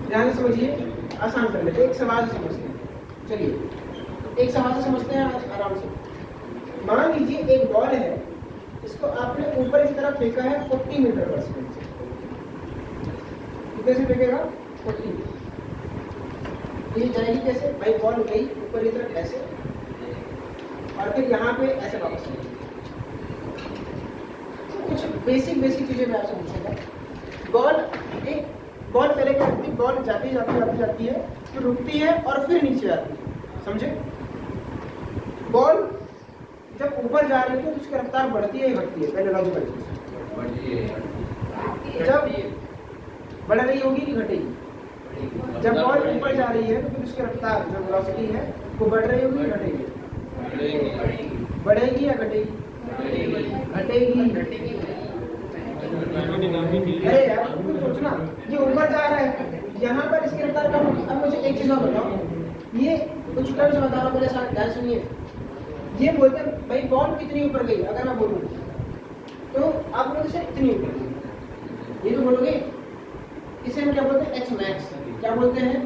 ध्यान से समझिए, आसान कर लेते, एक सवाल से समझते हैं। चलिए एक सवाल से समझते हैं आराम से। मान लीजिए एक बॉल है, इसको आपने ऊपर की तरफ फेंका है 40 मीटर पर सेकंड से। कितने से फेंकेगा? 40। ये जाएगी कैसे भाई? बॉल गई ऊपर की तरफ ऐसे, और फिर यहाँ पे ऐसे वापस आएगी। कुछ बेसिक चीजें मैं आपसे पूछूंगा। बॉल पहले क्या होती है? बॉल जाती है, फिर रुकती है और फिर नीचे आती है, समझे? बॉल जब ऊपर जा रही है तो उसकी रफ्तार बढ़ती है या घटती है? पहले लॉजिकल चीज, जब बढ़ रही होगी कि घटेगी? जब बॉल ऊपर जा रही है तो फिर उसकी रफ्तार जो वेलोसिटी है वो बढ़ रही होगी कि घटेगी? बढ़ेगी या घटेगी? घटेगी। अरे यार कुछ सोचना, ये ऊपर जा रहा है, यहाँ पर इसकी रफ्तार कम होगी। अब मुझे एक चीज और बताओ, ये कुछ टर्म्स बता रहा हूँ, पहले ध्यान सुनिए। ये बोलते हैं भाई बॉल कितनी ऊपर गई, अगर मैं बोलूँ तो आप बोलोगे सर इतनी ऊपर गई, ये तो बोलोगे। इसे हम क्या बोलते हैं? H max. क्या बोलते हैं?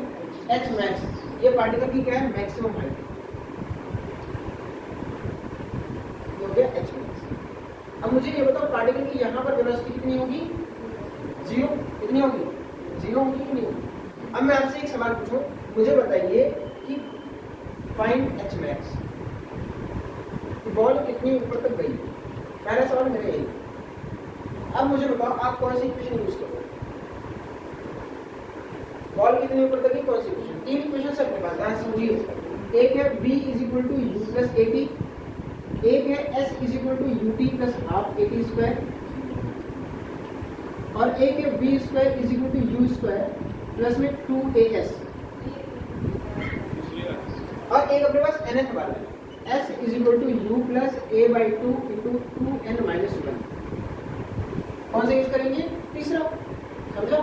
H max. ये पार्टिकल की क्या है? मैक्सिमम हाइट, ये हो गया एच मैक्स। अब मुझे ये बताओ, पार्टिकल की यहाँ पर वेलोसिटी कितनी होगी? 0। कितनी होगी? 0 होगी कि नहीं होगी? अब मैं आपसे एक सवाल पूछूं, मुझे बताइए कि फाइंड एच मैक्स, बॉल कितनी ऊपर तक गई? पहला सवाल मेरा यही। अब मुझे बताओ आप कौन सी इक्वेशन यूज करोगे? बॉल कितनी ऊपर तक गई, कौन सी इक्वेशन? 3 इक्वेशन है अपने पास, ध्यान समझिए। एक है v = u + at, एक है s = ut + ½ at², और एक है v² = u² प्लस में 2as, और एक अपने पास nth वाला है, s = u + a/2 × 2n - 1। कौन सा यूज करेंगे? तीसरा, समझा?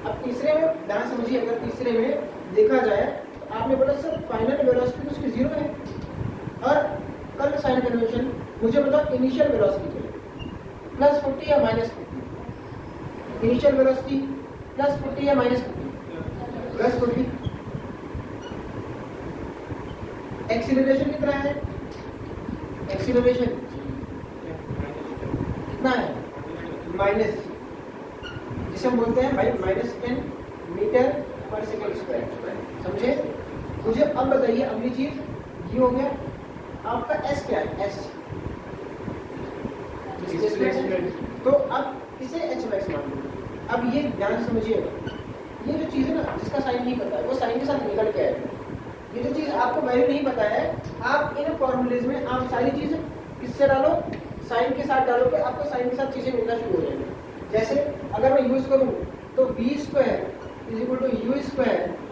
अब तीसरे में ध्यान समझिए, अगर तीसरे में देखा जाए तो आपने बोला सर फाइनल वेलोसिटी उसकी 0 है, और कल साइन कन्वेंशन मुझे बताओ इनिशियल वेलोसिटी क्या है? +40 या -40? इनिशियल वेलोसिटी +40 या -40? +40। एक्सीलरेशन कितना है? एक्सीलरेशन कितना है? माइनस, जिसे हम बोलते हैं भाई -10 मीटर पर सेकंड स्क्वायर, समझे? मुझे अब बताइए अगली चीज, ये हो गया आपका s क्या है? s तो अब इसे h मैक्स मान लो। अब ये ध्यान से समझिएगा, ये जो चीज है ना जिसका साइन नहीं पता है वो साइन के साथ निकल के आएगा। ये जो चीज आपको वैल्यू नहीं पता है, आप इन फॉर्मूलेज में आप सारी चीजें किससे डालो? साइन के साथ डालोगे, आपको साइन के साथ चीजें मिलना शुरू हो जाएंगी। जैसे अगर मैं यूज करूं तो v² = u²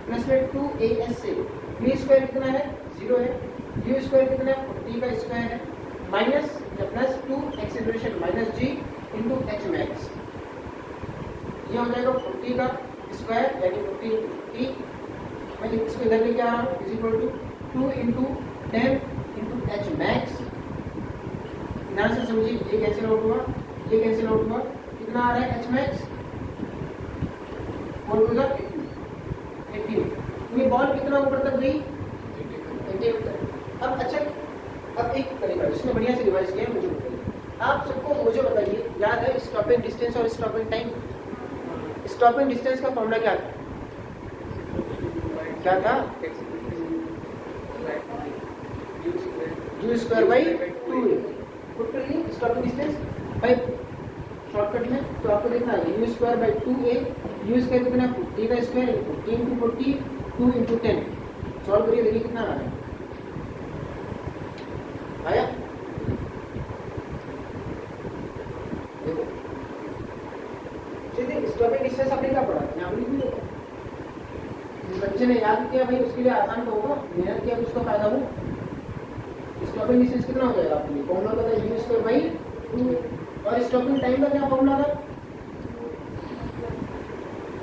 प्लस में 2as से v² कितना है? 0 है, u² कितना है? 40 का स्क्वायर है, माइनस या plus 2 acceleration -g × h max, ये हो जाएगा 40 का स्क्वायर यानी 40 मैं इसको इधर लेके आ रहा हूँ, = 2 × 10 × h मैक्स। ध्यान से समझिए, ये कैंसिल आउट हुआ, ये कैंसिल आउट हुआ, कितना आ रहा है? h max 4 × 18। तो ये बॉल कितना ऊपर तक गई? 18 तक। अब अच्छा, अब एक तरीका जिसने बढ़िया से रिवाइज किया मुझे बताइए, आप सबको मुझे बताइए, याद है स्टॉपिंग डिस्टेंस और स्टॉपिंग टाइम? स्टॉपिंग डिस्टेंस का फॉर्मूला क्या था? क्या था? u² / 2a। पुट करिए स्टॉपिंग डिस्टेंस भाई शॉर्टकट में, तो आपको देखना है u² / 2a, u² कितना? 40 का स्क्वायर, 40 × 40 2 × 10। सॉल्व करिए, देखिए कितना आ रहा है। आया? देखो सीधे स्टॉपिंग डिस्टेंस आपने क्या पढ़ा? यहाँ लिख भी देखो, जिस बच्चे ने याद किया भाई उसके लिए आसान तो होगा, मेहनत किया उसका फायदा हो। स्टॉपिंग डिस्टेंस कितना हो जाएगा आपके लिए? फॉर्मूला पता है u² / 2, और स्टॉपिंग टाइम का क्या फॉर्मूला था?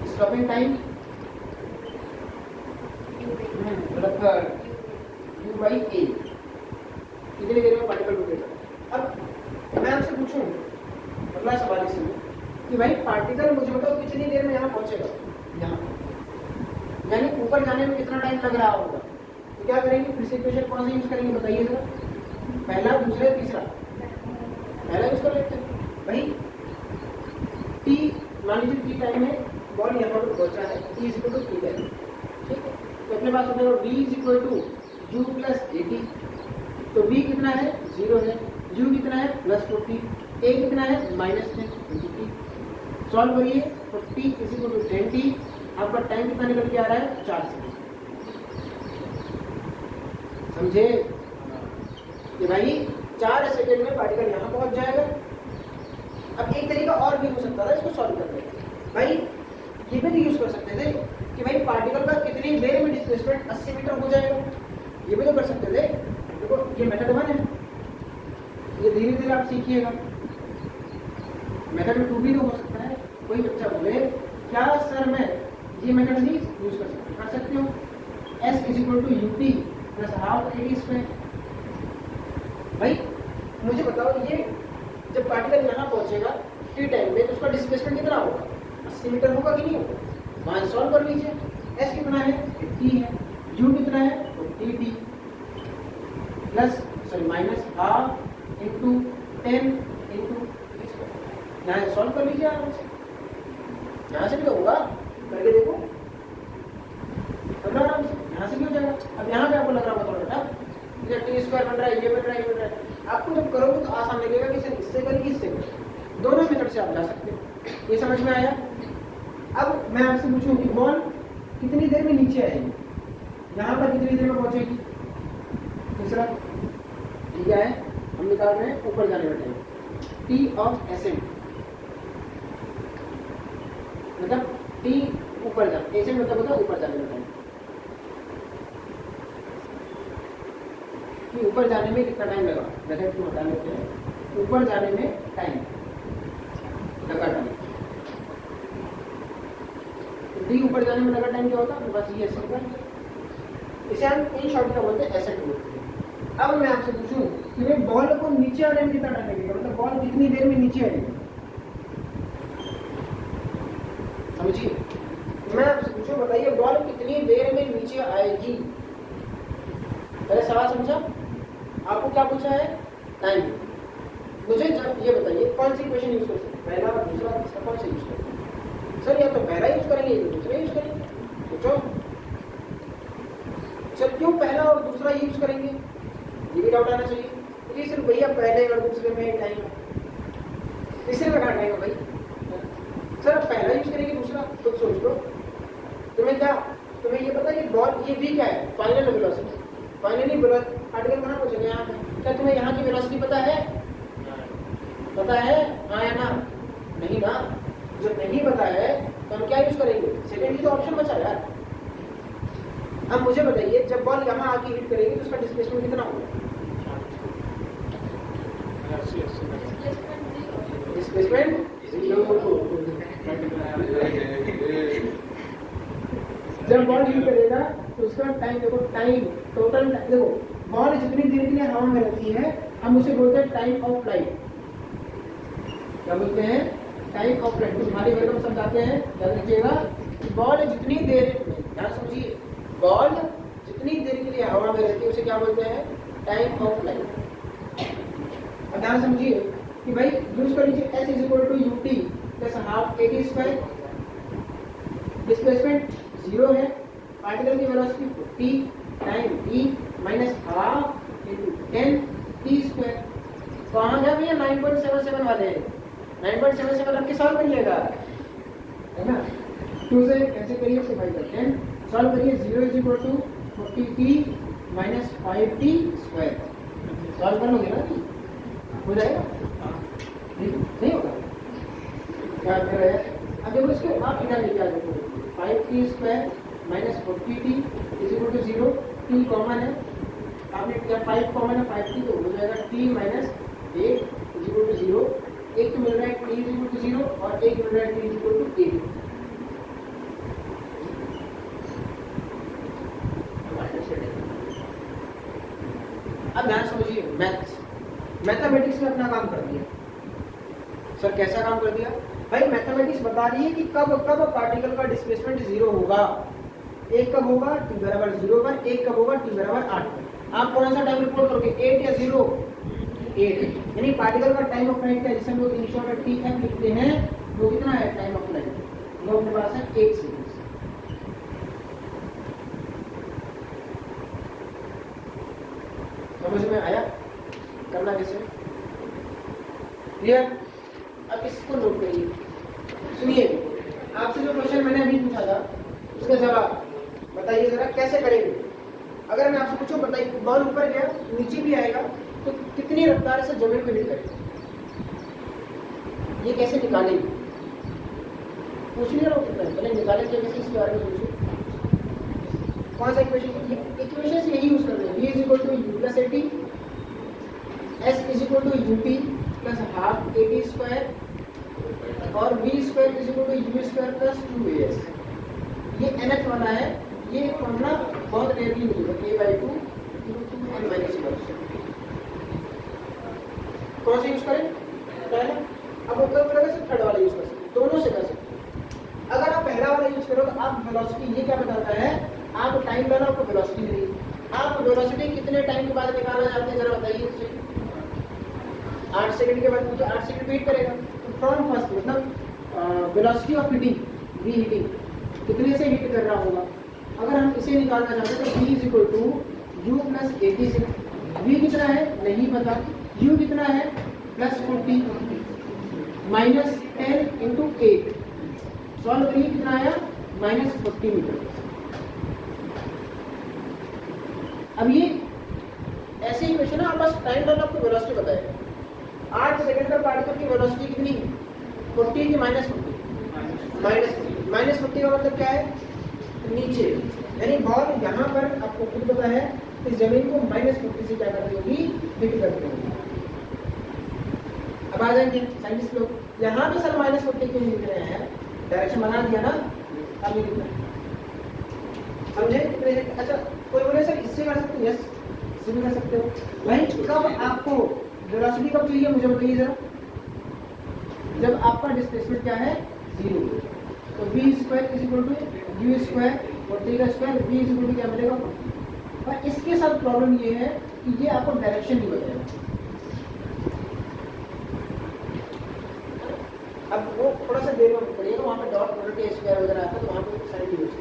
स्टॉपिंग टाइम u/a, कितनी देर में पार्टिकल रुकेगा। अब मैं आपसे पूछूं अगला सवाल इसमें कि भाई पार्टिकल मुझे बताओ कितनी देर में यहाँ पहुंचेगा? यहाँ यानी ऊपर जाने में कितना टाइम लग रहा होगा। तो क्या करेंगे, फिर से इक्वेशन कौन सा यूज करेंगे बताइए जरा, पहला, दूसरा, तीसरा, पहला यूज कर लेते हैं भाई। टी मान लीजिए टी टाइम में बॉल यहाँ पर पहुंचा है, t is equal to t time, ठीक है। तो अपने पास होगा v is equal to u plus a t. तो v कितना है 0 है, u कितना है प्लस 40, a कितना है माइनस 10 20। सॉल्व करिए, 40 इज इक्वल टू 10t, आपका टाइम कितना निकल के आ रहा है 4 सेकंड। समझे कि भाई 4 सेकंड में पार्टिकल यहाँ पहुंच जाएगा। अब एक तरीका और भी हो सकता था इसको सॉल्व करने का, भाई ये भी तो यूज कर सकते थे कि भाई पार्टिकल का कितनी देर में डिस्प्लेसमेंट 80 मीटर हो जाएगा, ये भी तो कर सकते थे। देखो ये मेथड 1 है, ये धीरे धीरे आप सीखिएगा। मेथड 2 भी तो हो सकता है। कोई बच्चा बोले क्या सर मैं ये मेथड नहीं यूज कर सकते हो, s is equal to u t plus half a t square. भाई मुझे बताओ, ये जब पार्टिकल यहाँ पहुंचेगा टी टाइम में तो उसका डिस्प्लेसमेंट कितना होगा, 80 मीटर होगा कि नहीं होगा। वहाँ सॉल्व कर लीजिए, s कितना है 80 है, u कितना है 40t plus sorry minus half into 10 into यहाँ सॉल्व कर लीजिए आराम से, यहाँ से भी तो होगा, करके देखो आराम से, यहाँ से भी हो जाएगा। अब यहाँ पे आपको लग रहा होगा थोड़ा टा टी स्क्वायर बन रहा है, ये बन रहा है, ये बन रहा है, आपको जब करोगे तो आसान लगेगा कि सर इससे करेंगे इससे करेंगे, दोनों मेथड से आप जा सकते हो। ये समझ में आया। अब मैं आपसे पूछूं कि बॉल कितनी देर में नीचे आएगी, यहाँ पर कितनी देर में पहुंचेगी। तीसरा ठीक है, हम निकाल रहे हैं ऊपर जाने का टाइम, टी ऑफ एसेंट, मतलब टी ऊपर जाना, एसेंट मतलब होता है ऊपर जाने का टाइम, कि ऊपर जाने में कितना टाइम लगा, ब्रैकेट को हटा लेते हैं, ऊपर जाने में टाइम लगा टाइम। तो डी ऊपर जाने में लगा टाइम क्या होता है, बस ये एसेंट का, इसे हम इन शॉर्ट का बोलते हैं एसेंट बोलते हैं। अब मैं आपसे पूछूं कि भाई बॉल को नीचे आने में कितना टाइम लगेगा, मतलब बॉल कितनी देर में नीचे आएगी, समझिए। मैं आपसे पूछूं बताइए बॉल कितनी देर में नीचे आएगी। पहले सवाल समझा, आपको क्या पूछा है टाइम। मुझे जब ये बताइए कौन सी इक्वेशन यूज कर सकते हैं, पहला और दूसरा तीसरा कौन सा यूज कर सकते हैं। सर या तो पहला यूज करेंगे या दूसरा यूज करेंगे, सोचो सर क्यों पहला और दूसरा यूज करेंगे, ये भी डाउट आना चाहिए। क्योंकि सिर्फ भैया पहले और दूसरे में टाइम है, तीसरे में कहाँ टाइम है भाई। सर आप पहला यूज करेंगे दूसरा, खुद सोच लो। तुम्हें ये पता है कि बॉल ये भी क्या है, फाइनल वेलोसिटी, फाइनली पार्टिकल कहाँ पहुंचेगा, यहाँ पे। क्या तुम्हें यहाँ की वेलोसिटी पता है, पता है हाँ या ना, नहीं ना। जब नहीं पता है तो हम क्या यूज करेंगे, सेकंड ही तो ऑप्शन बचा यार। अब मुझे बताइए जब बॉल यहाँ आके हिट करेगी तो उसका डिस्प्लेसमेंट कितना होगा, डिस्प्लेसमेंट जब बॉल हिट करेगा तो उसका टाइम देखो, टाइम टोटल देखो, बॉल जितनी देर के लिए हवा में रहती है हम उसे बोलते हैं टाइम ऑफ फ्लाइट। क्या बोलते हैं, टाइम ऑफ फ्लाइट। तुम्हारी वर्ग में समझाते हैं, याद रखिएगा। बॉल जितनी देर, ध्यान समझिए, बॉल जितनी देर के लिए हवा में रहती है उसे क्या बोलते हैं, टाइम ऑफ फ्लाइट। अब ध्यान समझिए कि भाई यूज कर लीजिए s is equal to u t plus half a t square, displacement 0 है, पार्टिकल की velocity 40 time t minus half into 10 t square. कहाँ गया भैया 9.77 वाले, 9.77 रख के सॉल्व करिएगा, है ना। 2 से कैसे करिए, डिवाइड करते हैं, सॉल्व करिए। 0 is equal to 40t minus 5t square, solve कर लोगे ना, हो जाएगा, नहीं होगा क्या कर रहे हैं। अब देखो इसको आप इधर लेके आ देखो, 5t square minus 40t is equal to 0, t common है, आपने किया 5 कॉमन है 5t तो हो जाएगा t minus 8 is equal to 0, एक तो मिल रहा है t इज इक्वल टू 0 और एक मिल रहा है t इज इक्वल टू 8। अब ध्यान समझिए, मैथमेटिक्स में अपना काम कर दिया। सर कैसा काम कर दिया भाई, मैथमेटिक्स बता रही है कि कब कब पार्टिकल का डिस्प्लेसमेंट 0 होगा। एक कब होगा t बराबर 0 पर, एक कब होगा t बराबर 8 पर। आप कौन सा टाइम रिपोर्ट करोगे, 8 या 0? 8। यानी पार्टिकल का टाइम ऑफ फ्लाइट का जिसे हम लोग इन शॉर्ट tf लिखते हैं वो कितना है टाइम ऑफ फ्लाइट, वो अपने पास है 1 सेकंड। समझ में आया करना कैसे, क्लियर? अब इसको नोट करिए, सुनिए। आपसे जो क्वेश्चन मैंने अभी पूछा था उसका जवाब बताइए जरा कैसे करेंगे। अगर मैं आपसे पूछूं बताइए बॉल ऊपर गया नीचे भी आएगा तो कितनी रफ्तार से जमीन को हिट करेगा, ये कैसे निकालेंगे? पूछ लिया लोग कितना, पहले निकाले क्या कैसे, इसके बारे में सोचिए। कौन सा इक्वेशन, इक्वेशन से यही यूज कर रहे हैं, v is equal to u plus at, s is equal to ut plus half at square और v square is equal to u square plus 2as। ये nth वाला है, ये फॉर्मूला बहुत रेयरली यूज होता है, a/2 × 2n - 1। कौन सा यूज करें पहला? अब ऊपर वाला से थर्ड वाला यूज कर सकते, दोनों से कर सकते। अगर आप पहला वाला यूज करो तो आप वेलोसिटी, ये क्या बताता है, आप टाइम डालो आपको वेलोसिटी मिली। आप वेलोसिटी कितने टाइम के बाद निकालना चाहते हैं जरा बताइए मुझे। 8 सेकंड के बाद मुझे 8 सेकंड वेट करेगा। तो फ्रॉम फर्स्ट मतलब velocity of hitting, v hitting कितने से हिट कर रहा होगा, अगर हम इसे निकालना चाहते हैं तो v is equal to u plus 80 से, v कितना है नहीं पता, u कितना है प्लस 40 माइनस 10 इंटू 8, सॉल्व करिए कितना आया माइनस 40 मीटर। अब ये ऐसे ही क्वेश्चन है, आप बस टाइम डालो आपको वेलोसिटी बताएगा। 8 सेकंड का पार्टिकल की वेलोसिटी कितनी, 40 की माइनस 40, माइनस 40 का मतलब क्या है नीचे, यानी बॉल यहाँ पर आपको खुद पता है इस जमीन को माइनस 40 से क्या करती होगी, हिट करती होगी। अब आ जाएंगे साइंटिस्ट लोग, यहाँ पे सर माइनस 40 क्यों लिख रहे हैं, डायरेक्शन बना दिया ना, अब ये लिखना समझे कितने। अच्छा कोई बोले सर इससे कर सकते हो, यस इससे भी कर सकते हो भाई। कब आपको वेलोसिटी कब चाहिए मुझे बताइए जरा, जब आपका डिस्प्लेसमेंट क्या है 0, तो v square is equal to u square 40 का square, v is equal to क्या मिलेगा 40। और इसके साथ प्रॉब्लम ये है कि ये आपको डायरेक्शन नहीं बताएगा। अब वो थोड़ा सा देर में पड़ेगा, वहाँ पे डॉट प्रोडक्ट या स्क्वायर वगैरह आता है, तो वहाँ पे साइन यूज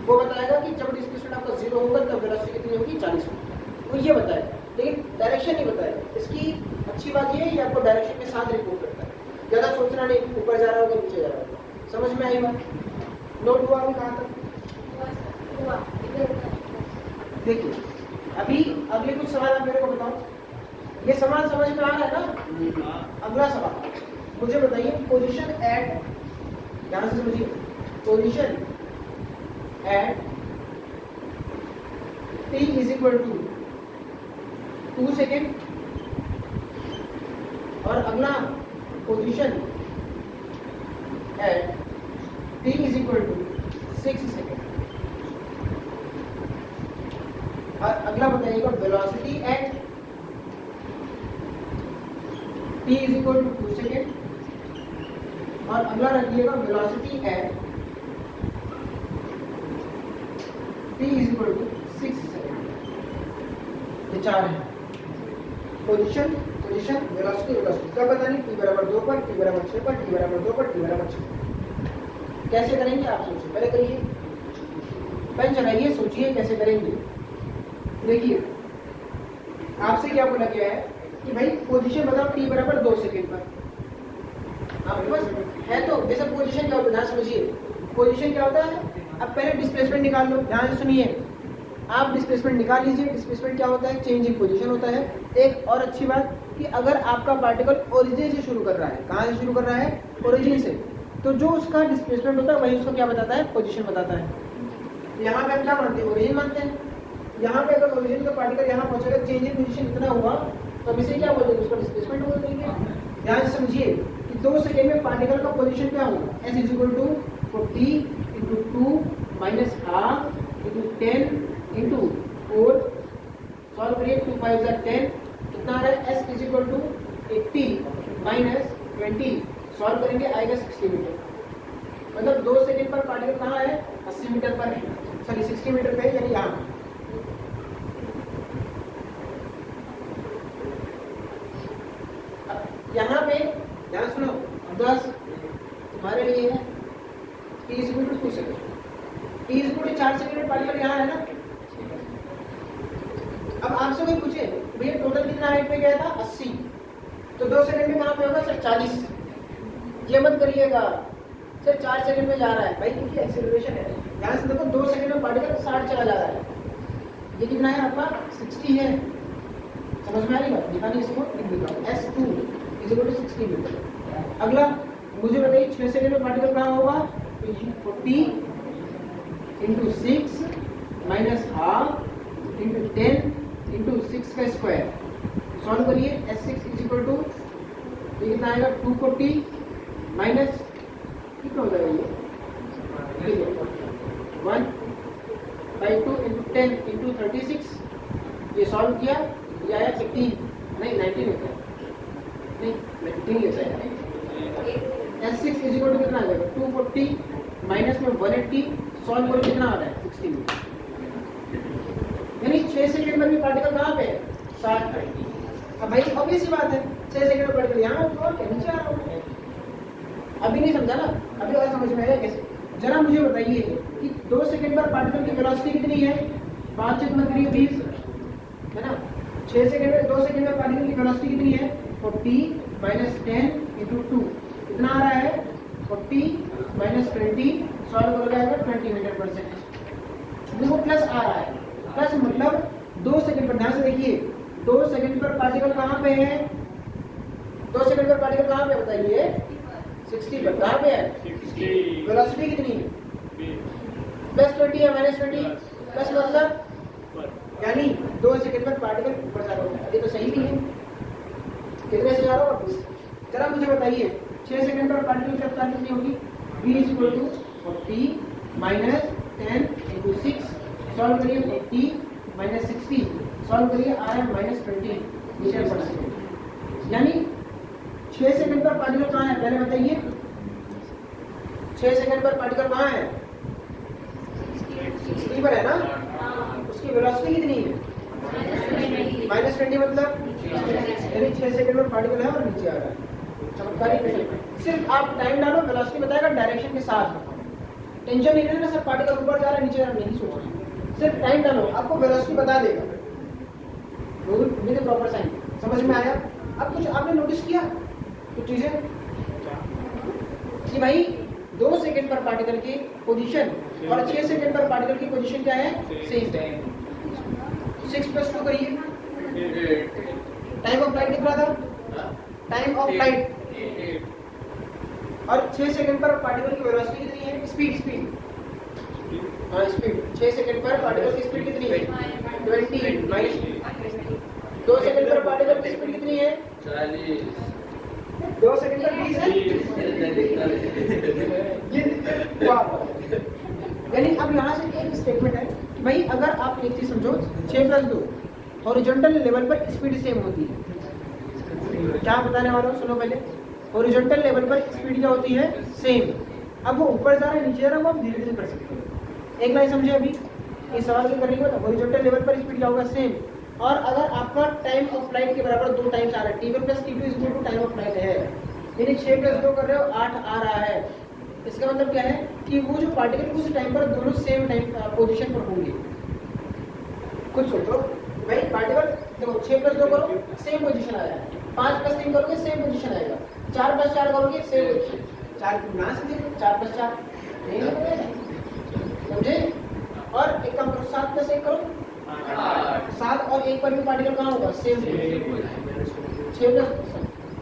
वो बताएगा कि जब डिस्प्लेसमेंट आपका 0 होगा तब वेलोसिटी कितनी होगी 40 मीटर, वो ये बताएगा, लेकिन डायरेक्शन नहीं बताएगा। इसकी अच्छी बात ये है कि आपको डायरेक्शन के साथ रिपोर्ट करता है, ज़्यादा सोचना नहीं ऊपर जा रहा होगा नीचे जा रहा होगा। समझ में आई बात, नोट हुआ अभी कहाँ तक? देखिए अभी अगले कुछ सवाल आप मेरे को बताओ, ये सवाल समझ में आ रहा है ना? अगला सवाल मुझे बताइए, पोजीशन एट, ध्यान से समझिए, position at t is equal to 2 second और अगला position at t is equal to 6 second, और अगला बताइएगा velocity at t is equal to 2 second, और अगला रखिएगा velocity at t is equal to 6 second. ये चार है, पोजीशन पोजीशन वेलोसिटी वेलोसिटी, क्या पता नहीं, t बराबर 2 पर, t बराबर 6 पर, t बराबर 2 पर, t बराबर 6। कैसे करेंगे आप सोचिए, पहले करिए, पेन चलाइए, सोचिए कैसे करेंगे। देखिए आपसे क्या बोला गया है कि भाई पोजीशन बताओ t बराबर 2 सेकेंड पर, आपके पास है तो जैसे पोजीशन क्या होता है समझिए, पोजीशन क्या होता है, अब पहले डिस्प्लेसमेंट निकाल लो, ध्यान से सुनिए, आप डिस्प्लेसमेंट निकाल लीजिए। डिस्प्लेसमेंट क्या होता है, चेंज इन पोजीशन होता है। एक और अच्छी बात कि अगर आपका पार्टिकल ओरिजिन से शुरू कर रहा है, कहाँ से शुरू कर रहा है, ओरिजिन से, तो जो उसका डिस्प्लेसमेंट होता है वही उसको क्या बताता है, पोजीशन बताता है। यहाँ पे हम क्या मानते हैं, ओरिजिन मानते हैं। यहाँ पे अगर ओरिजिन का पार्टिकल यहाँ पहुँचेगा, चेंज इन पोजीशन इतना हुआ, तो अब इसे क्या बोल देंगे, उसका डिस्प्लेसमेंट बोल देंगे। ध्यान से समझिए कि 2 सेकेंड में पार्टिकल का पोजीशन क्या होगा, s is equal to 40 into 2 minus half into 10 into 4, solve करिए, 2 5 जा 10, कितना आ रहा है, s is equal to 80 minus 20, solve करेंगे आएगा 60 मीटर। मतलब 2 सेकेंड पर पार्टिकल कहाँ है, 80 मीटर पर है। सॉरी 60 मीटर पे यानी यहाँ यहाँ पे ध्यान सुनो 10 तुम्हारे लिए है t is equal to 2 second t is equal to 4 second में पार्टिकल यहाँ है ना। अब आपसे कोई पूछे भैया टोटल कितना हाइट पे गया था 80 तो 2 सेकंड में कहाँ पे होगा सर 40। ये मत करिएगा सर 4 सेकंड में जा रहा है भाई क्योंकि एक्सेलरेशन है। यहाँ से देखो 2 सेकंड में पार्टिकल 60 चला जा रहा है। ये कितना है आपका 60 है। समझ में आ रही बात दिखानी इसको लिख देता हूँ S2 is equal to 60 metre. अगला मुझे बताइए 6 सेकंड में पार्टिकल कहाँ होगा 40 into 6 minus half into 10 into 6 का स्क्वायर। सॉल्व करिए S6 इज इक्वल टू ये कितना आएगा 240 माइनस कितना हो जाएगा ये 1/2 इंटू 10 इंटू 36। ये सॉल्व किया ये आया 15 नहीं 19 होता है नहीं 19 लेता है। S6 इज इक्वल टू कितना आ जाएगा 240 माइनस में 180 सॉल्व करो कितना आ रहा है 16 यानी 6 सेकंड में भी पार्टिकल कहाँ पे है 60। अब भाई ऑब्वियस सी बात है 6 सेकंड में पार्टिकल यहाँ और क्या नीचे आ रहा हूँ। अभी नहीं समझा ना अभी और समझ में आया कैसे। जरा मुझे बताइए कि 2 सेकंड पर पार्टिकल की वेलोसिटी कितनी है 5 × 20 है ना। 6 सेकंड में 2 सेकंड में पार्टिकल की वेलोसिटी कितनी है 40 माइनस 10 इंटू 2 कितना आ रहा है 40 माइनस 20 सॉल्व हो जाएगा 20 मीटर पर सेकंड। देखो प्लस आ रहा है प्लस मतलब 2 सेकंड पर ध्यान से देखिए 2 सेकंड पर पार्टिकल कहाँ पे है 2 सेकंड पर पार्टिकल कहाँ पे बताइए 60 पर कहाँ पे है वेलोसिटी कितनी है +20 है -20 प्लस मतलब यानी 2 सेकंड पर पार्टिकल ऊपर जा रहा है। ये तो सही भी है कितने से जा रहा हो। जरा मुझे बताइए 6 सेकंड पर पार्टिकल की रफ्तार कितनी होगी v is equal to 40 minus 10 into 6 solve करिए 40 माइनस 60 सॉल्व करिए आ रहा है -20 मीटर पर सेकंड। यानी 6 सेकंड पर पार्टिकल कहाँ है पहले बताइए 6 सेकंड पर पार्टिकल कहाँ है 60 पर है ना। उसकी वेलोसिटी कितनी है -20 मतलब यानी 6 सेकंड पर पार्टिकल है और नीचे आ रहा है। चमत्कारी क्वेश्चन सिर्फ आप टाइम डालो वेलोसिटी बताएगा डायरेक्शन के साथ। टेंशन नहीं लेना सर पार्टिकल ऊपर जा रहा है नीचे जा रहा है नहीं सोचना सिर्फ टाइम डालो आपको वेलोसिटी बता देगा विद प्रॉपर साइन। समझ में आया। अब कुछ आपने नोटिस किया कुछ चीजें कि भाई 2 सेकंड पर पार्टिकल की पोजीशन और 6 सेकंड पर पार्टिकल की पोजीशन क्या है सेम है। 6 + 2 करिए टाइम ऑफ फ्लाइट कितना था टाइम ऑफ फ्लाइट और 6 सेकंड पर पार्टिकल की वेलोसिटी कितनी है स्पीड हाँ स्पीड 6 सेकंड पर पार्टिकल की स्पीड कितनी है 20 माइनस 2 सेकंड पर पार्टिकल की स्पीड कितनी है 40 2 सेकंड पर 20 है यानी अब यहाँ से एक स्टेटमेंट है कि भाई अगर आप एक चीज समझो 6 + 2 हॉरिजॉन्टल लेवल पर स्पीड सेम होती है। क्या बताने वाला हूँ सुनो पहले हॉरिजॉन्टल लेवल पर स्पीड क्या होती है सेम। अब वो ऊपर जा रहा है नीचे जा रहा है वो आप धीरे धीरे कर सकते हो। एक लाइन समझे अभी इस सवाल को करने के बाद हॉरिजॉन्टल लेवल पर स्पीड क्या होगा सेम। और अगर आपका टाइम ऑफ फ्लाइट के बराबर 2 टाइम्स आ रहा है t1 + t2 is equal to time of flight है यानी 6 + 2 कर रहे हो 8 आ रहा है। इसका मतलब क्या है कि वो जो पार्टिकल उस टाइम पर दोनों सेम टाइम पोजीशन पर होंगे। कुछ सोचो भाई पार्टिकल देखो 6 + 2 करो सेम पोजीशन आया है 5 + 3 करोगे सेम पोजीशन आएगा 4 + 4 करोगे सेम पोजीशन 4 ना समझे 4 + 4 नहीं समझे। और एक काम करो 7 + 1 करो 7 और 1 पर भी पार्टिकल कहाँ होगा सेम 6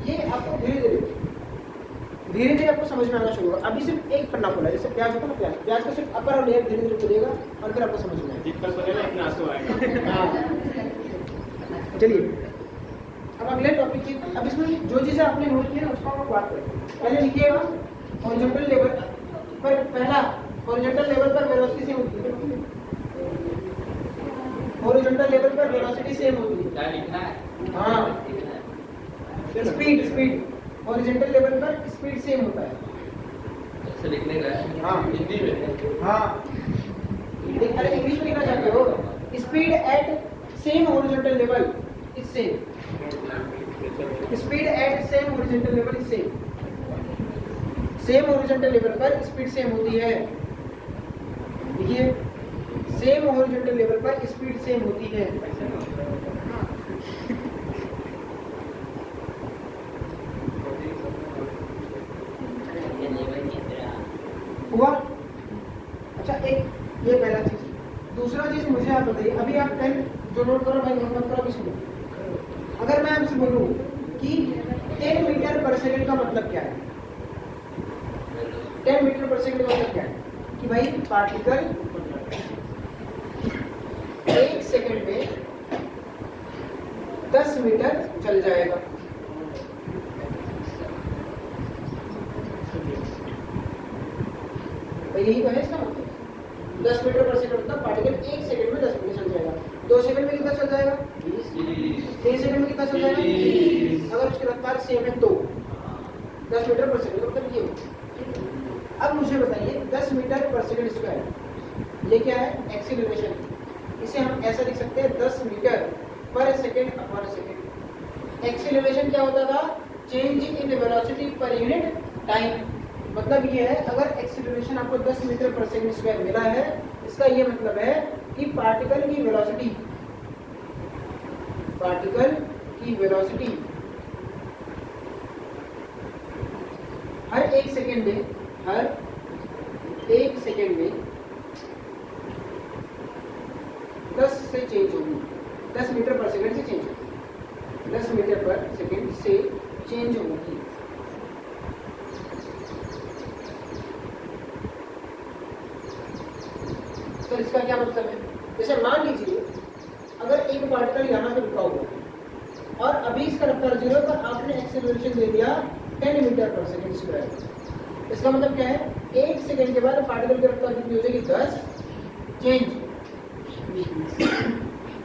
+ ये आपको धीरे धीरे आपको समझ में आना शुरू होगा। अभी सिर्फ एक पन्ना खोला जैसे प्याज होता है ना प्याज का सिर्फ अपर और लेयर धीरे धीरे खुलेगा और फिर आपको समझ में आएगा। चलिए अब अगले टॉपिक की अब इसमें जो चीजें आपने नोट की है उसको हम बात करें। पहले लिखिएगा हॉरिजॉन्टल लेवल पर पहला हॉरिजॉन्टल लेवल पर वेलोसिटी सेम होती है हॉरिजॉन्टल लेवल पर वेलोसिटी सेम होती है क्या लिखना है हाँ स्पीड हॉरिजॉन्टल लेवल पर स्पीड सेम होता है ऐसे लिखने का हाँ हिंदी में हाँ अरे इंग्लिश में लिखना चाहते हो, speed at same horizontal level is same, speed at same horizontal level is same, same horizontal level पर स्पीड सेम होती है। देखिए सेम हॉरिजॉन्टल लेवल पर स्पीड सेम होती है। हुआ? अच्छा एक ये पहला चीज। दूसरा चीज मुझे आप बताइए, अभी आप पेन जो नोट करो भाई, नोट मत करो, अभी सुनो। अगर मैं आपसे बोलूं कि 10 मीटर पर सेकंड का मतलब क्या है, 10 मीटर पर सेकंड का मतलब क्या है कि भाई पार्टिकल 1 सेकंड में 10 मीटर चल जाएगा। तो यही तो है इसका मतलब, 10 मीटर पर सेकंड मतलब पार्टिकल 1 सेकंड में 10 मीटर चल जाएगा। 2 सेकंड में कितना चल जाएगा? 20। 3 सेकंड में कितना चल जाएगा? 20। अगर उसकी रफ्तार सेम है तो 10 मीटर पर सेकंड मतलब ये हो। अब मुझे बताइए 10 मीटर पर सेकंड स्क्वायर ये क्या है? एक्सीलरेशन। इसे हम ऐसा लिख सकते हैं 10 मीटर पर सेकंड अपॉन सेकंड। एक्सीलरेशन क्या होता था? Change in velocity per unit time. मतलब ये है अगर एक्सीलरेशन आपको 10 मीटर पर सेकंड स्क्वायर मिला है, इसका ये मतलब है कि पार्टिकल की वेलोसिटी हर एक सेकंड में 10 से चेंज होगी, 10 मीटर पर सेकंड से चेंज होगी, 10 मीटर पर सेकंड से चेंज होगी। तो इसका क्या मतलब है? जैसे मान लीजिए अगर एक पार्टिकल यहाँ पे रुका हुआ है और अभी इसका रफ्तार 0 पर आपने एक्सेलरेशन दे दिया 10 मीटर पर सेकंड स्क्वायर। इसका मतलब क्या है? 1 सेकंड के बाद पार्टिकल की रफ्तार कितनी हो जाएगी? 10 चेंज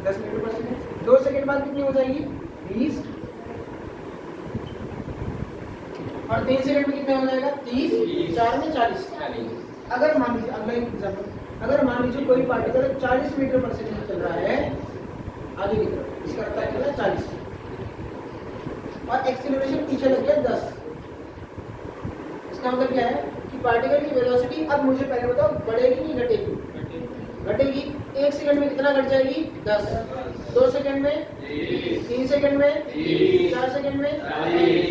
10 मीटर पर सेकंड। 2 सेकंड बाद कितनी हो जाएगी? 20। और 3 सेकंड में कितना हो जाएगा? 30। 4 में 40। अगर मान लीजिए अगला एग्जाम्पल, अगर मान लीजिए कोई पार्टिकल 40 मीटर पर सेकंड चल रहा है आगे की तरफ, इसका रफ्तार कितना है? 40 और एक्सीलरेशन पीछे लग गया 10। इसका मतलब क्या है कि पार्टिकल की वेलोसिटी अब मुझे पहले बताओ बढ़ेगी कि घटेगी? घटेगी। 1 सेकंड में कितना घट जाएगी? 10। 2 सेकंड में 3 सेकंड में 4 सेकंड में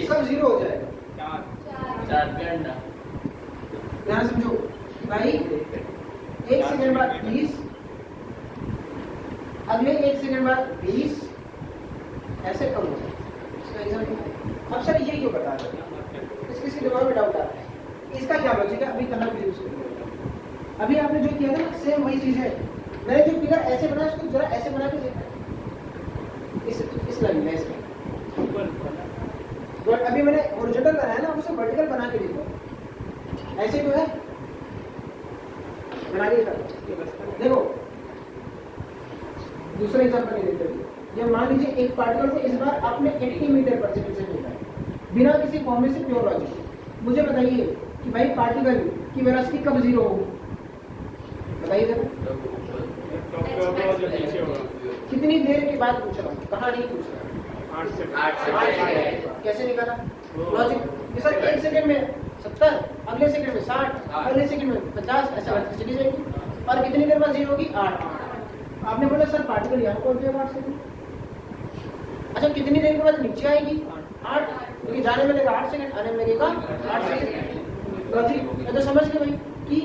सब 0 हो जाएगा। ध्यान समझो भाई, 1 सेकंड बाद 20, अगले 1 सेकंड बाद 20, ऐसे कम हो जाए। अब सर ये क्यों बता रहे हैं? किसी दिमाग में डाउट आ रहा है, इसका क्या लॉजिक है? अभी कलर भी यूज करेंगे। अभी आपने जो किया था ना सेम वही चीज है। मैंने जो फिगर ऐसे बनाया उसको जरा ऐसे बना के देखा, इस लाइन में ऐसे। अभी मैंने हॉरिजॉन्टल बनाया ना, उसे वर्टिकल बना के देखो, ऐसे जो है बना के देखो। दूसरा एग्जांपल ले लेते हैं। ये मान लीजिए एक पार्टिकल को इस बार आपने 80 मीटर पर सेकंड से मिला है बिना किसी फॉर्मूले से, प्योर लॉजिक। मुझे बताइए कि भाई पार्टिकल की वेलोसिटी कब 0 होगी? बताइए जरा। कितनी देर के बाद पूछ रहा हूँ, कहाँ नहीं पूछ रहा। 8 सेकंड। कैसे निकाला लॉजिक? सर 1 सेकंड में 70, अगले सेकंड में 60, अगले सेकंड में 50, ऐसे बढ़ती चली जाएगी। और कितनी देर बाद 0 होगी? 8। आपने बोला सर पार्टिकल यहाँ पहुंच जाएगा 8 सेकंड। अच्छा कितनी देर के बाद नीचे आएगी? 8, क्योंकि जाने में लगेगा 8 सेकंड, आने में लगेगा 8 सेकंड। लॉजिक तो समझ गए भाई कि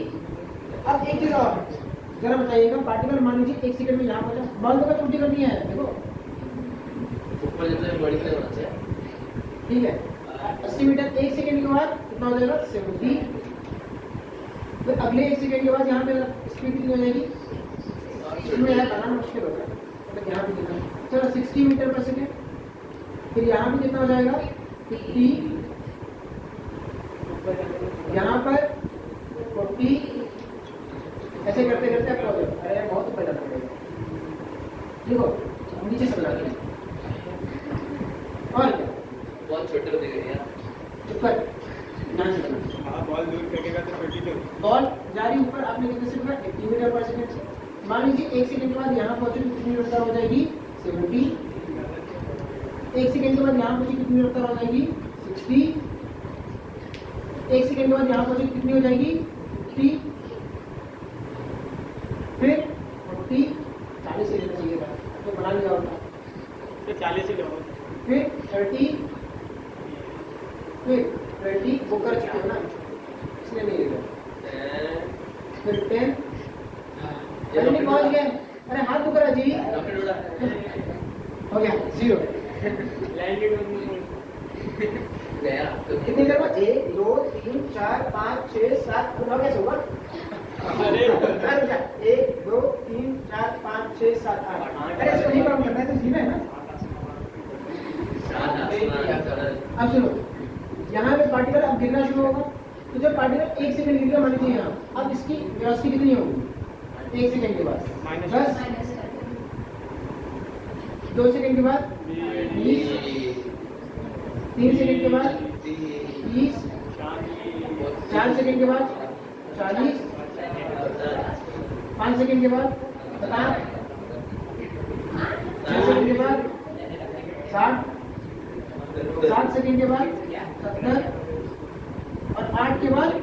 अब एक चीज और जरा बताइएगा, पार्टिकल मान लीजिए 1 सेकंड में यहाँ पहुंचा, बॉल को छुट्टी करनी है, देखो ठीक है। 80 मीटर 1 सेकंड के बाद कितना हो जाएगा? 70। फिर अगले 1 सेकंड के बाद यहाँ पे स्पीड कितनी हो जाएगी? इसमें यहाँ बनाना मुश्किल होगा, मतलब यहाँ पे कितना, चलो 60 मीटर पर सेकंड। फिर यहाँ पे कितना हो जाएगा? 50, यहाँ पर 40, ऐसे करते करते आपको हो जाएगा। अरे बहुत ऊपर जाना पड़ेगा, देखो नीचे से बना दिया। और क्या बहुत छोटे होते गए यार, चुप कर, यहाँ से बना। बॉल दूर फेंकेगा तो 22, बॉल जा रही ऊपर, आपने कितने से लिखा 80 मीटर पर सेकंड से। मान लीजिए 1 सेकंड के बाद यहाँ पहुंचे तो कितनी रफ्तार हो जाएगी 70। 1 सेकंड के बाद यहाँ पहुंचे कितनी रफ्तार हो जाएगी 60। 1 सेकंड के बाद यहाँ पहुंचे कितनी हो जाएगी 50। फिर 40, 40 से लेना चाहिए था तो बना लिया होता, फिर 40 ही लो, फिर 30, फिर 20 वो कर चुके हो ना इसलिए नहीं लेगा, फिर 10 नहीं पहुंच गए। अरे हाथ दुख रहा जी, हो गया 0। कितनी देर में 1 2 3 4 5 6 7 9 कैसे होगा? अरे 1 2 3 4 5 6 7 8। अरे इसको नहीं काम करना है तो सीधा है ना। अब सुनो, यहाँ पे पार्टिकल अब गिरना शुरू होगा, तो जब पार्टिकल 1 सेकंड गिर गया मान लीजिए यहाँ, अब इसकी वेलोसिटी कितनी होगी 1 सेकंड के बाद बस 2 सेकंड के बाद 20, 3 सेकंड के बाद 30, 4 सेकंड के बाद 40, 5 सेकंड के बाद 50, 6 सेकंड के बाद 60, 7 सेकंड के बाद 70 और 8 के बाद 80।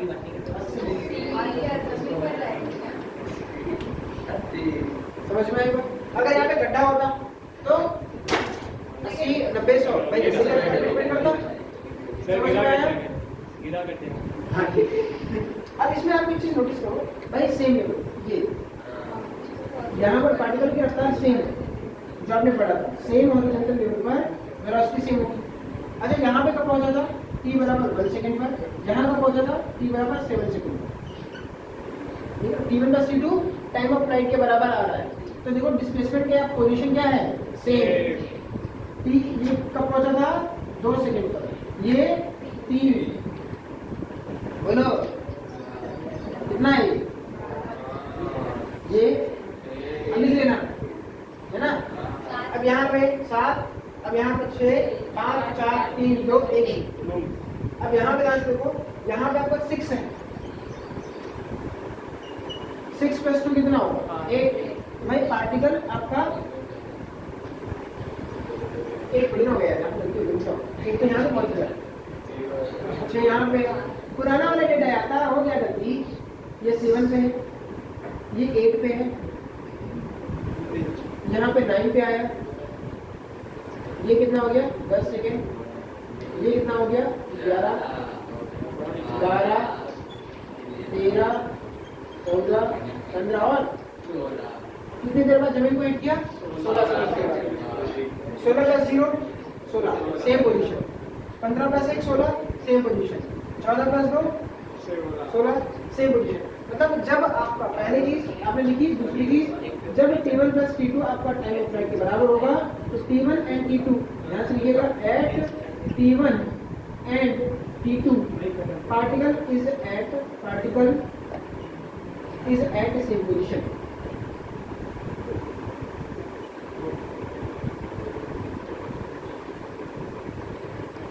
समझ में आएगा? अगर यहाँ पे गड्ढा होता तो 80 90 100 भाई जैसे डिपेंड करता। समझ में आया? गिरा करते हैं। हाँ ठीक है। अब इसमें आप एक चीज नोटिस करो भाई, सेम है ये, यहाँ पर पार्टिकल की रफ्तार सेम है जो आपने पढ़ा था, सेम हॉरिजॉन्टल लेवल पर वेलोसिटी सेम होगी। अच्छा यहाँ पे कब पहुंचा था t बराबर 1 सेकंड पर, यहाँ कब पहुंचा था t बराबर 7 सेकंड पर। t1+t2 टाइम ऑफ फ्लाइट के बराबर आ रहा है, तो देखो डिस्प्लेसमेंट क्या पोजीशन क्या है सेम। t ये कब पहुंचा था 2 सेकंड पर, ये 3 बोलो कितना है ये लिख लेना है ना। अब यहाँ पे 7, अब यहाँ पे 6 5 4 3 2 1। अब यहाँ पे ध्यान से देखो, यहाँ पे आपका 6 है, 6 + 2 कितना होगा 8। भाई पार्टिकल आपका 1 थोड़ी ना हो गया, आप गलती हो गई, एक तो यहाँ पे पहुंच गया। अच्छा यहाँ पे पुराना वाला डेटा आता हो गया गलती, ये 7 पे है, ये 8 पे है, यहाँ पे 9 पे आया, ये कितना हो गया 10 सेकेंड, ये कितना हो गया 11 12 13 14 15 और कितनी देर बाद जमीन को हिट किया 16 सेकंड के बाद। 16 + 0 16 same position, 15 + 1 16 same position, 14 + 2 16 same position. मतलब जब आपका पहली चीज आपने लिखी, दूसरी चीज जब T1 + T2 आपका टाइम ऑफ फ्लाइट के बराबर होगा तो T1 एंड T2 यहाँ से लिखिएगा at T1 and T2 particle is at same position.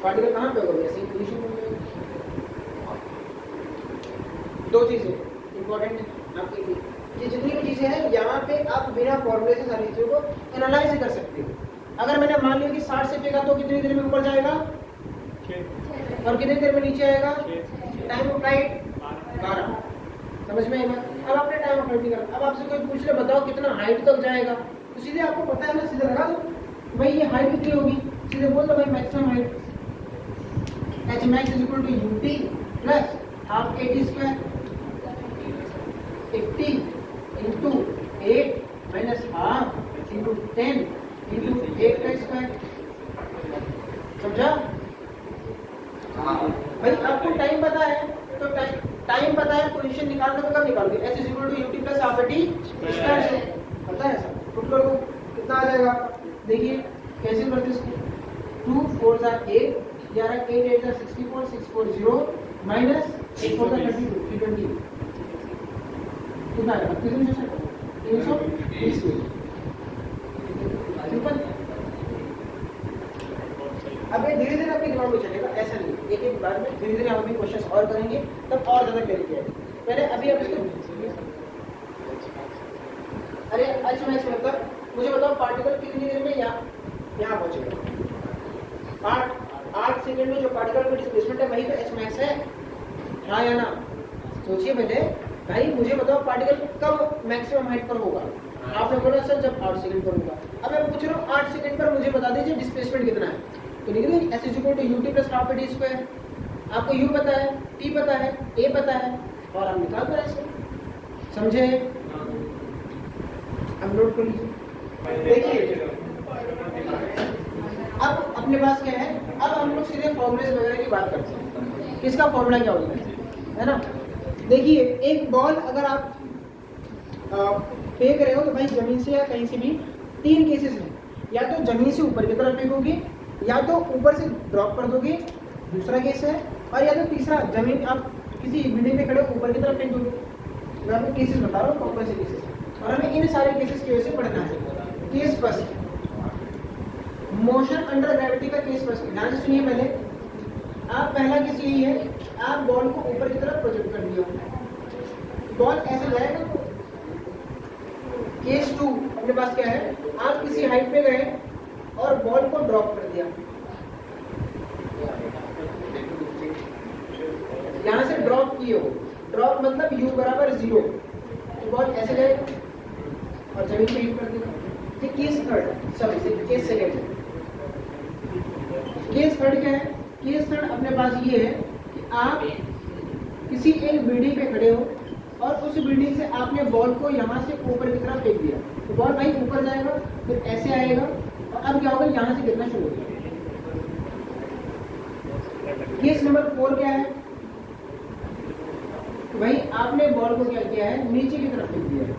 Particle कहाँ पे होगा सेम पोजीशन में। दो चीजें इंपॉर्टेंट है आपके लिए, ये जितनी भी चीजें हैं यहाँ पे आप बिना फॉर्मूले से सारी चीजों को एनालाइज कर सकते हो। अगर मैंने मान लिया कि 60 से फेंका तो कितनी देर में ऊपर जाएगा और कितनी देर में नीचे आएगा, टाइम ऑफ फ्लाइट 12। समझ में आएगा? अब आपने टाइम ऑफ फ्लाइट निकाला, अब आपसे कोई पूछ ले बताओ कितना हाइट तक जाएगा, तो सीधे आपको पता है ना, सीधे लगा दो भाई ये हाइट कितनी होगी, सीधे बोल दो भाई maximum height Hmax = ut + ½ kT², 80 × 8 - ½ × 10 × 8² समझा? भाई आपको टाइम पता है तो टाइम पता है, पोजीशन निकालना तो कब निकालोगे S = ut + ½ t² पता है सब। पुट कर दो कितना आ जाएगा, देखिए कैसे करते इसको, 2 4 8 11 8 8 64 640 माइनस 8 4 32 320 कितना आएगा 320 सिंपल। अब ये धीरे धीरे आपके दिमाग में चलेगा, ऐसा नहीं एक एक बार में, धीरे धीरे हम अभी क्वेश्चंस और करेंगे तब और ज्यादा क्लियर किया। पहले अभी आप इसको एच मैक्स मतलब मुझे बताओ पार्टिकल कितनी देर में यहाँ पहुंचेगा। 8 सेकंड में जो पार्टिकल का डिस्प्लेसमेंट है वही तो एच मैक्स है, हाँ या ना? सोचिए पहले भाई, मुझे बताओ पार्टिकल कब मैक्सिमम हाइट पर होगा। आपने बोला सर जब 8 सेकंड पर होगा। अब मैं पूछ रहा हूँ 8 सेकंड पर मुझे बता दीजिए डिस्प्लेसमेंट कितना है, तो लिख दीजिए s is equal to u t plus half d square. आपको यू पता है, टी पता है, ए पता है, और हम निकाल दो ऐसे, समझे? अब नोट कर लीजिए। देखिए अब अपने पास क्या है, अब हम लोग सीधे फॉर्मूले वगैरह की बात करते हैं। किसका फॉर्मूला क्या होता है ना? देखिए एक बॉल अगर आप फेंक रहे हो तो भाई जमीन से या कहीं से भी 3 केसेस हैं, या तो जमीन से ऊपर की तरफ फेंकोगे, या तो ऊपर से ड्रॉप कर दोगे, दूसरा केस है, और या तो तीसरा जमीन आप किसी बिल्डिंग पे खड़े ऊपर की तरफ फेंक दोगे। मैं आपको केसेस बता रहा हूँ कौन से केसेस, और हमें इन सारे केसेस की वजह से पढ़ना है। Case first, motion under gravity का केस फर्स्ट। ध्यान से सुनिए पहले, आप पहला केस यही है, आप बॉल को ऊपर की तरफ प्रोजेक्ट कर दिया, बॉल ऐसे जाएगा। केस 2 अपने पास क्या है, आप किसी हाइट पे गए और बॉल को ड्रॉप कर दिया, यहां से ड्रॉप किए हो, ड्रॉप मतलब u बराबर 0, तो बॉल ऐसे जाएगा और जमीन पे हिट कर देगा। ये case third, sorry case second. Case third क्या है? केस थर्ड अपने पास ये है कि आप किसी एक बिल्डिंग पे खड़े हो और उस बिल्डिंग से आपने बॉल को यहाँ से ऊपर की तरफ फेंक दिया, तो बॉल भाई ऊपर जाएगा, फिर ऐसे आएगा, और अब क्या होगा, यहाँ से गिरना शुरू हो जाएगा। केस नंबर 4 क्या है? तो भाई आपने बॉल को क्या किया है, नीचे की तरफ फेंक दिया है,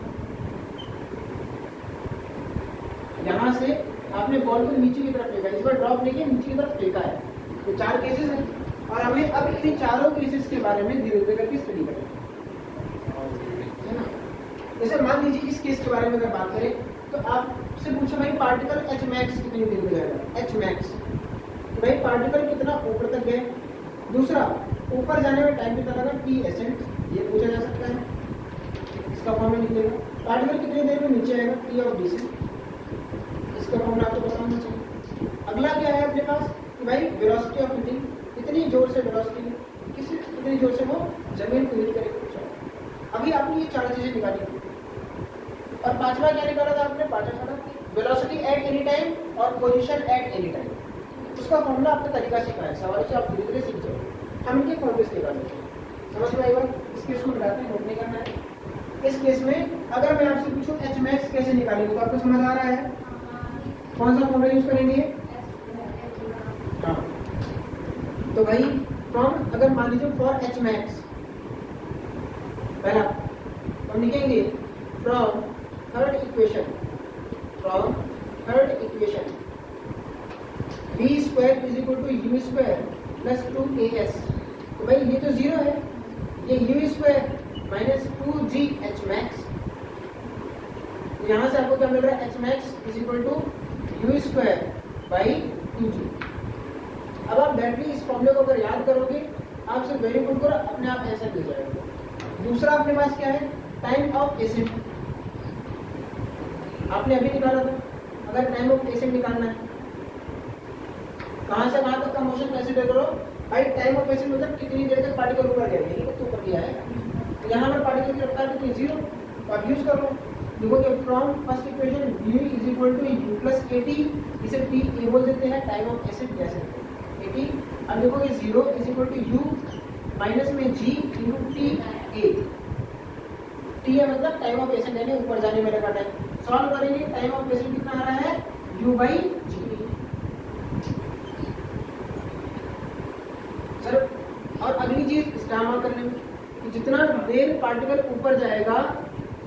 यहाँ से आपने बॉल को नीचे की तरफ फेंका, इस बार ड्रॉप लेके नीचे की तरफ फेंका है। तो 4 केसेस हैं, और हमें अब इन चारों केसेस के बारे में धीरे धीरे करके स्टडी करें, है ना? जैसे मान लीजिए इस केस के बारे में अगर बात करें, तो आपसे पूछो भाई पार्टिकल एच मैक्स कितनी देर में जाएगा, एच मैक्स, तो भाई पार्टिकल कितना ऊपर तक गए। दूसरा, ऊपर जाने में टाइम कितना लगा, टी एसेंट, ये पूछा जा सकता है, इसका फॉर्मूला लिख देगा। पार्टिकल कितनी देर में नीचे आएगा, टी ऑफ डिसेंट, इसका फॉर्मूला आपको पता होना चाहिए। अगला क्या है अपने पास कि भाई वेलोसिटी ऑफ हिटिंग, कितनी जोर से वेलोसिटी, कितनी जोर से वो जमीन को हिट करेगा। अभी आपने ये 4 चीजें निकाली, और पांचवा क्या निकाला था आपने, पांचवा था वेलोसिटी एट एनी टाइम और पोजीशन एट एनी टाइम। उसका फॉर्मूला आपने तरीका सीखा है, सवाल से आप धीरे धीरे सीख जाओ। हम इनके फॉर्मूले निकाल लेते हैं, समझ में आएगा? इस केस को मिलाते हैं, नोट नहीं करना है। इस केस में अगर मैं आपसे पूछूं एच मैक्स कैसे निकालेंगे, तो आपको समझ आ रहा है कौन सा फॉर्मूला यूज करेंगे? हाँ, तो भाई फ्रॉम, अगर मान लीजिए फॉर एच मैक्स, पहला हम लिखेंगे from third equation, v square is equal to u square plus 2as। तो भाई ये तो 0 है, ये u square minus 2g h max, यहाँ से आपको क्या मिल रहा है, h max is equal to u square by 2g। अब आप डायरेक्टली इस फॉर्मूले को अगर याद करोगे, आप सिर्फ वेरी गुड करो, अपने आप आंसर मिल जाएगा। दूसरा अपने पास क्या है, टाइम ऑफ एसेंट, आपने अभी निकाला था। अगर टाइम ऑफ एसेंट निकालना है, कहाँ से कहाँ तक का मोशन कंसीडर करो भाई। टाइम ऑफ एसेंट मतलब कितनी देर तक पार्टिकल ऊपर गया, यही तो ऊपर गया है, तो यहाँ पर पार्टिकल की रफ्तार कितनी, 0, तो आप यूज करो, देखोगे from first equation v is equal to u plus at, इसे t a बोल देते हैं, टाइम ऑफ एसेंट कह सकते हैं 80। अब देखोगे 0 is equal to u minus में g into t a, t है मतलब टाइम ऑफ एसेंट, यानी ऊपर जाने में लगा टाइम। सॉल्व करेंगे, टाइम ऑफ एसेंट कितना आ रहा है, u बाई g। सर और अगली चीज इस्तेमाल करने में कि जितना देर पार्टिकल ऊपर जाएगा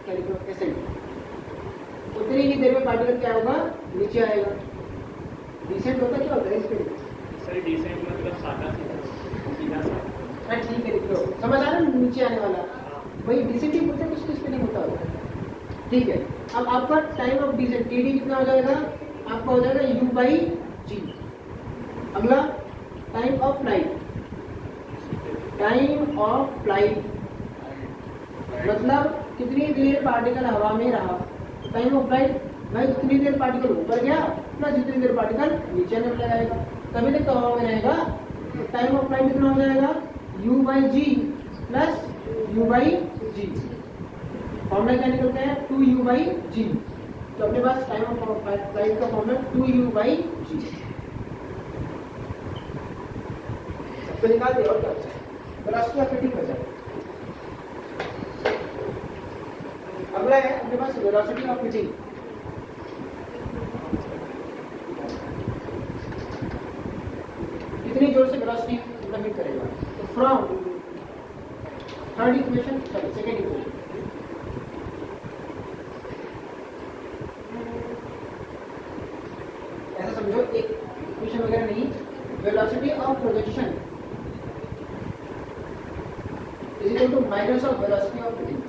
क्या लिखो एसेंट, उतनी ही देर में पार्टिकल क्या होगा, नीचे आएगा। डिसेंट होता क्या होता है इस पे? सर डिसेंट मतलब सादा सीधा सा। हाँ ठीक है, लिख लो, समझ आ रहा है, नीचे आने वाला वही डिसेंट ही बोलते हैं, कुछ स्पेलिंग होता होगा। ठीक है, अब आपका time of descent t d कितना हो जाएगा, आपका हो जाएगा यू बाई जी। अगला time of flight, time of flight मतलब कितनी देर पार्टिकल हवा में रहा, टाइम ऑफ फ्लाइट भाई जितनी देर पार्टिकल ऊपर गया ना जितनी देर पार्टिकल नीचे आने वाला जाएगा, तभी तक तो हवा में रहेगा। टाइम ऑफ फ्लाइट कितना हो जाएगा u/g प्लस u/g। फॉर्मूला क्या निकलता है 2u/g। तो अपने पास टाइम ऑफ फ्लाइट का फॉर्मूला 2u/g सबको निकाल दिया। और क्या बचा? वेलोसिटी ऑफ हिटिंग बचा। अगला है अपने पास वेलोसिटी ऑफ हिटिंग। कितनी जोर से वेलोसिटी मतलब हिट करेगा। तो from third equation second equation ऐसा समझो, एक इक्वेशन वगैरह नहीं, velocity of projection is equal to minus of velocity of hitting.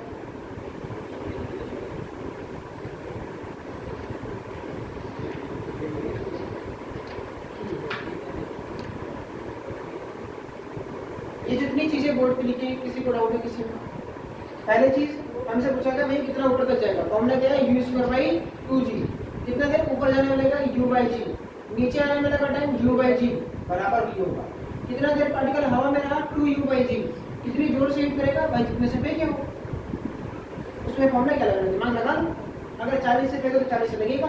ये जितनी चीजें बोर्ड पे लिखी हैं, किसी को डाउट है किसी को? पहले चीज हमसे पूछा गया भाई कितना ऊपर तक जाएगा, फॉर्मूला क्या है u²/2g। कितना देर ऊपर जाने वाला का u/g, नीचे आने वाला का टाइम u/g बराबर v होगा। कितना देर पार्टिकल हवा में रहा 2u/g। कितनी जोर से हिट करेगा भाई जितने से फेंके हो। उसमें फॉर्मूला क्या लगाना, दिमाग लगा लो। अगर 40 से फेंको तो 40 से लगेगा,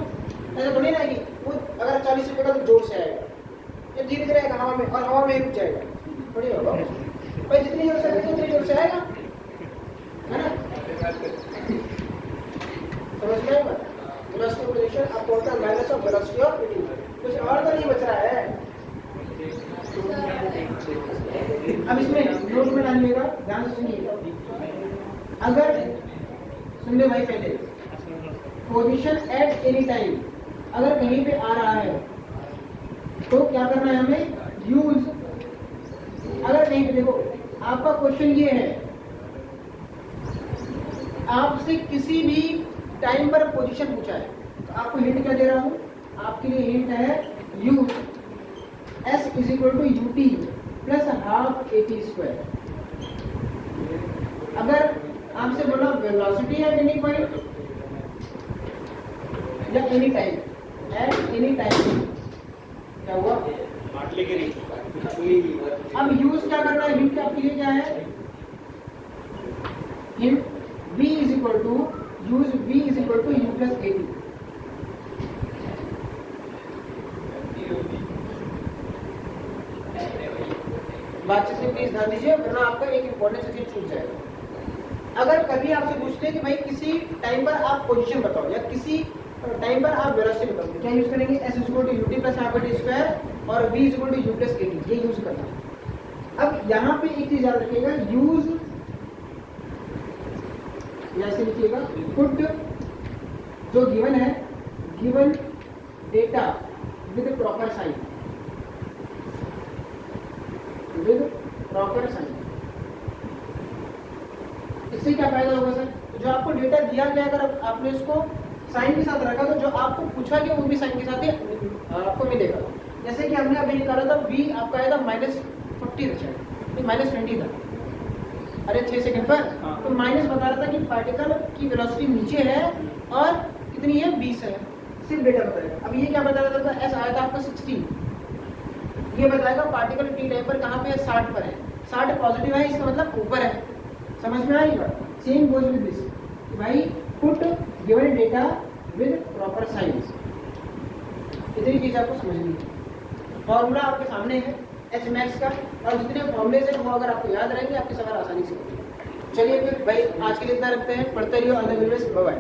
ऐसा थोड़ी ना कि वो अगर 40 से फेंका तो जोर से आएगा, ये धीरे धीरे आएगा हवा में और हवा में रुक जाएगा, थोड़ी होगा भाई। जितनी जोर से फेंको उतनी जोर से आएगा, है ना? समझ गए बात? वेलोसिटी ऑफ प्रोजेक्शन अब total minus of velocity of hitting. कुछ और तो नहीं बच रहा है। अब इसमें नोट में डालिएगा, ध्यान से सुनिएगा। अगर सुन ले भाई, पहले पोजीशन एट एनी टाइम अगर कहीं पे आ रहा है तो क्या करना है हमें, यूज। अगर कहीं पे देखो आपका क्वेश्चन ये है, आपसे किसी भी टाइम पर पोजीशन पूछा है तो आपको हिंट क्या दे रहा हूं, आपके लिए हिंट है use s is equal to ut plus half at²। अगर आपसे बोला वेलोसिटी एट एनी पॉइंट या any time, at any time क्या हुआ, अब यूज क्या करना है, हिंट आपके लिए क्या है, hint v is equal to use v is equal to u plus at। बातचीत से प्लीज ध्यान दीजिए, वरना आपका एक इंपॉर्टेंट चीज छूट जाएगा। अगर कभी आपसे पूछते हैं कि भाई किसी टाइम पर आप पोजीशन बताओ या किसी टाइम पर आप वेलोसिटी बताओ, क्या यूज करेंगे, s is equal to ut plus half at² और v is equal to u plus at, ये यूज करना। अब यहाँ पे एक चीज याद रखिएगा, यूज ऐसे लिखिएगा, पुट जो गिवन है, given data with proper sign, with proper sign. इससे क्या फायदा होगा सर, जो आपको डेटा दिया गया अगर आपने उसको साइन के साथ रखा तो जो आपको पूछा गया वो भी साइन के साथ ही आपको मिलेगा। जैसे कि हमने अभी निकाला था v आपका आया था -40 -20 था, अरे 6 सेकंड पर, तो माइनस बता रहा था कि पार्टिकल की वेलोसिटी नीचे है और कितनी है 20 है, सिर्फ डेटा बताएगा। अब ये क्या बता रहा था, एस आया था आपका 16, ये बताएगा पार्टिकल टी टाइम पर कहाँ पे है, 60 पर है, 60 पॉजिटिव है, इसका मतलब ऊपर है। समझ में आएगा? सेम गोज विद दिस, भाई put given data with proper science. इतनी चीज आपको समझनी है। फॉर्मूला आपके सामने है Hmax का, और जितने फॉर्मूले हैं वो अगर आपको याद रहेंगे आपके सवाल आसानी से होंगे। चलिए फिर भाई आज के लिए इतना रखते हैं, पढ़ते रहिए। All the best, bye bye.